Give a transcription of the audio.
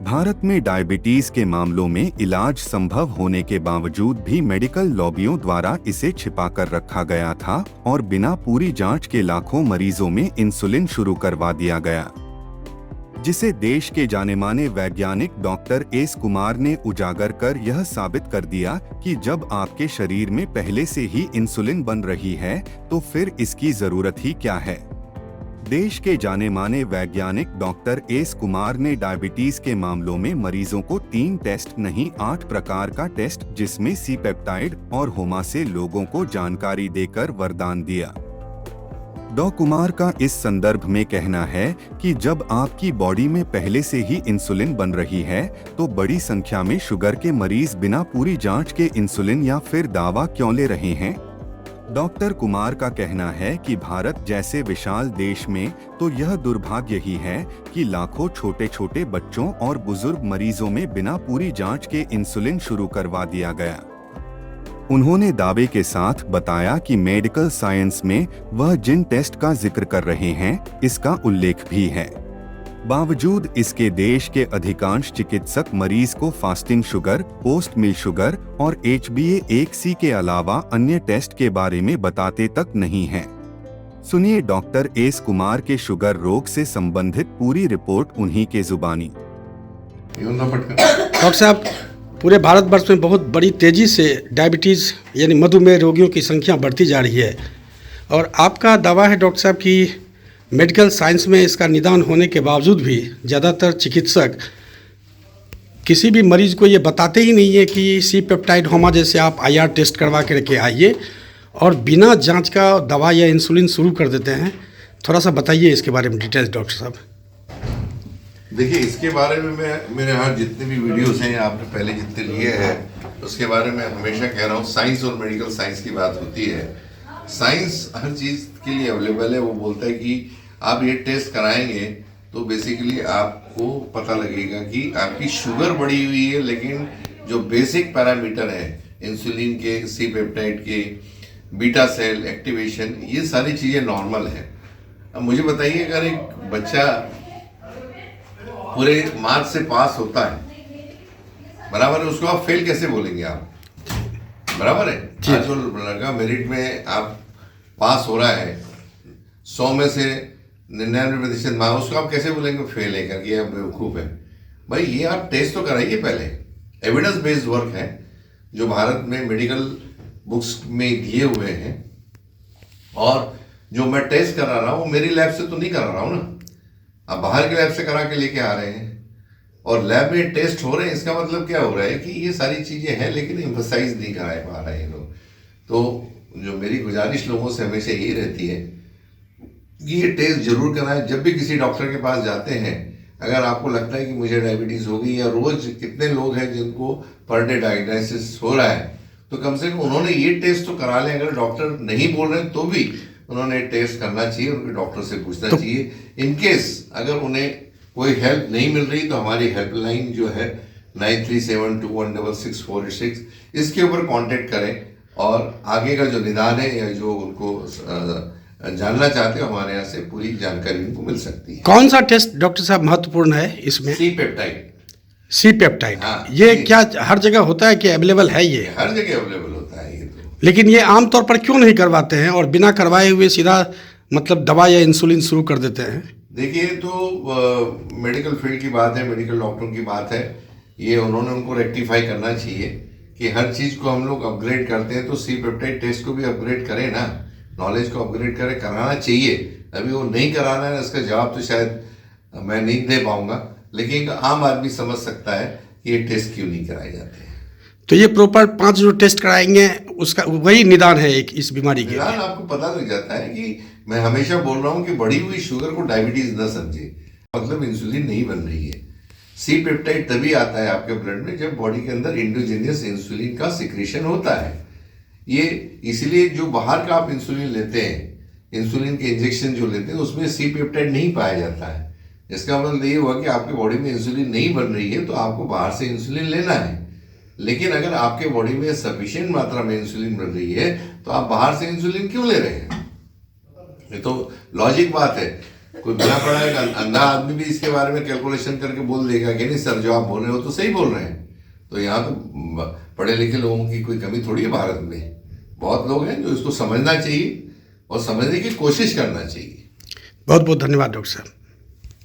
भारत में डायबिटीज के मामलों में इलाज संभव होने के बावजूद भी मेडिकल लॉबियों द्वारा इसे छिपाकर रखा गया था और बिना पूरी जांच के लाखों मरीजों में इंसुलिन शुरू करवा दिया गया, जिसे देश के जाने-माने वैज्ञानिक डॉक्टर एस कुमार ने उजागर कर यह साबित कर दिया कि जब आपके शरीर में पहले से ही इंसुलिन बन रही है तो फिर इसकी जरूरत ही क्या है। देश के जाने-माने वैज्ञानिक डॉक्टर एस कुमार ने डायबिटीज के मामलों में मरीजों को 3 टेस्ट नहीं 8 प्रकार का टेस्ट जिसमें सी पेप्टाइड और होमा से लोगों को जानकारी देकर वरदान दिया। डॉ कुमार का इस संदर्भ में कहना है कि जब आपकी बॉडी में पहले से ही इंसुलिन बन रही है तो बड़ी संख्या में शुगर के मरीज बिना पूरी जांच के इंसुलिन या फिर दवा क्यों ले रहे हैं। डॉक्टर कुमार का कहना है कि भारत जैसे विशाल देश में तो यह दुर्भाग्य ही है कि लाखों छोटे छोटे बच्चों और बुजुर्ग मरीजों में बिना पूरी जांच के इंसुलिन शुरू करवा दिया गया। उन्होंने दावे के साथ बताया कि मेडिकल साइंस में वह जिन टेस्ट का जिक्र कर रहे हैं इसका उल्लेख भी है, बावजूद इसके देश के अधिकांश चिकित्सक मरीज को फास्टिंग शुगर, पोस्ट मील शुगर और HbA1c के अलावा अन्य टेस्ट के बारे में बताते तक नहीं हैं। सुनिए डॉक्टर एस कुमार के शुगर रोग से संबंधित पूरी रिपोर्ट उन्हीं के जुबानी। डॉक्टर साहब, पूरे भारतवर्ष में बहुत बड़ी तेजी से डायबिटीज़ यानी मधुमेह रोगियों की संख्या बढ़ती जा रही है और आपका दावा है डॉक्टर साहब कि मेडिकल साइंस में इसका निदान होने के बावजूद भी ज़्यादातर चिकित्सक किसी भी मरीज़ को ये बताते ही नहीं है कि सी पेप्टाइड होमा जैसे आप IR टेस्ट करवा के रखे आइए और बिना जांच का दवा या इंसुलिन शुरू कर देते हैं। थोड़ा सा बताइए इसके बारे में डिटेल्स डॉक्टर साहब। देखिए, इसके बारे में मैं मेरे यहाँ जितने भी वीडियोस हैं आपने पहले जितने लिए हैं उसके बारे में हमेशा कह रहा हूँ, साइंस और मेडिकल साइंस की बात होती है। साइंस हर चीज़ के लिए अवेलेबल है। वो बोलता है कि आप ये टेस्ट कराएंगे तो बेसिकली आपको पता लगेगा कि आपकी शुगर बढ़ी हुई है, लेकिन जो बेसिक पैरामीटर है इंसुलिन के, सी पेप्टाइड के, बीटा सेल एक्टिवेशन, ये सारी चीज़ें नॉर्मल है। अब मुझे बताइए, अगर एक बच्चा पूरे मार्क्स से पास होता है, बराबर है, उसको आप फेल कैसे बोलेंगे आप? बराबर है। आज जो लड़का मेरिट में आप पास हो रहा है 100 में से 99% मार्क्स, उसको आप कैसे बोलेंगे फेल है करके, आप बेवकूफ़ है। भाई ये आप टेस्ट तो कराइए पहले। एविडेंस बेस्ड वर्क है जो भारत में मेडिकल बुक्स में दिए हुए हैं, और जो मैं टेस्ट करा रहा हूँ वो मेरी लैब से तो नहीं करा रहा हूँ ना, आप बाहर के लैब से करा के लेके आ रहे हैं और लैब में टेस्ट हो रहे हैं। इसका मतलब क्या हो रहा है कि ये सारी चीज़ें हैं लेकिन एम्फसाइज नहीं करा पा रहे हैं लोग। तो जो मेरी गुजारिश लोगों से हमेशा यही रहती है कि ये टेस्ट जरूर कराएं। जब भी किसी डॉक्टर के पास जाते हैं, अगर आपको लगता है कि मुझे डायबिटीज़ हो गई, या रोज कितने लोग हैं जिनको पर डे डायग्नोसिस हो रहा है, तो कम से कम उन्होंने ये टेस्ट तो करा लें। अगर डॉक्टर नहीं बोल रहे तो भी उन्होंने टेस्ट करना चाहिए, उनके डॉक्टर से पूछना चाहिए। इनकेस अगर उन्हें कोई हेल्प नहीं मिल रही तो हमारी हेल्पलाइन जो है 9372166486, इसके ऊपर कांटेक्ट करें और आगे का जो निदान है या जो उनको जानना चाहते हो, हमारे यहाँ से पूरी जानकारी उनको मिल सकती है। कौन सा टेस्ट डॉक्टर साहब महत्वपूर्ण है इसमें? C peptide. सी पेप्टाइड, हाँ, ये क्या हर जगह होता है कि अवेलेबल है? ये हर जगह अवेलेबल होता है ये तो। लेकिन ये आमतौर पर क्यों नहीं करवाते हैं और बिना करवाए हुए सीधा मतलब दवा या इंसुलिन शुरू कर देते हैं? देखिए, तो मेडिकल फील्ड की बात है, मेडिकल डॉक्टरों की बात है। ये उन्होंने उनको रेक्टिफाई करना चाहिए कि हर चीज़ को हम लोग अपग्रेड करते हैं तो सी पेप्टाइड टेस्ट को भी अपग्रेड करें ना, नॉलेज को अपग्रेड करें, कराना चाहिए। अभी वो नहीं कराना है, इसका जवाब तो शायद मैं नहीं दे पाऊंगा, लेकिन एक आम आदमी समझ सकता है कि ये टेस्ट क्यों नहीं कराए जाते हैं। तो ये प्रॉपर 5 जो टेस्ट कराएंगे उसका वही निदान है एक इस बीमारी के? निदान आपको पता लग जाता है कि मैं हमेशा बोल रहा हूँ कि बढ़ी हुई शुगर को डायबिटीज न समझे, मतलब इंसुलिन नहीं बन रही है। सी पेप्टाइड तभी आता है आपके ब्लड में जब बॉडी के अंदर इंडोजेनियस इंसुलिन का सिक्रेशन होता है। ये इसलिए जो बाहर का आप इंसुलिन लेते हैं, इंसुलिन के इंजेक्शन जो लेते हैं, उसमें सी पेप्टाइड नहीं पाया जाता है। इसका मतलब ये हुआ कि आपके बॉडी में इंसुलिन नहीं बन रही है तो आपको बाहर से इंसुलिन लेना है। लेकिन अगर आपके बॉडी में सफिशिएंट मात्रा में इंसुलिन बन रही है तो आप बाहर से इंसुलिन क्यों ले रहे हैं? ये तो लॉजिक बात है। कोई बिना पढ़ा एक अंधा आदमी भी इसके बारे में कैलकुलेशन करके बोल देगा कि नहीं सर जो आप बोल रहे हो तो सही बोल रहे हैं। तो यहाँ तो पढ़े लिखे लोगों की कोई कमी थोड़ी है भारत में, बहुत लोग हैं जो इसको समझना चाहिए और समझने की कोशिश करना चाहिए। बहुत बहुत धन्यवाद डॉक्टर साहब।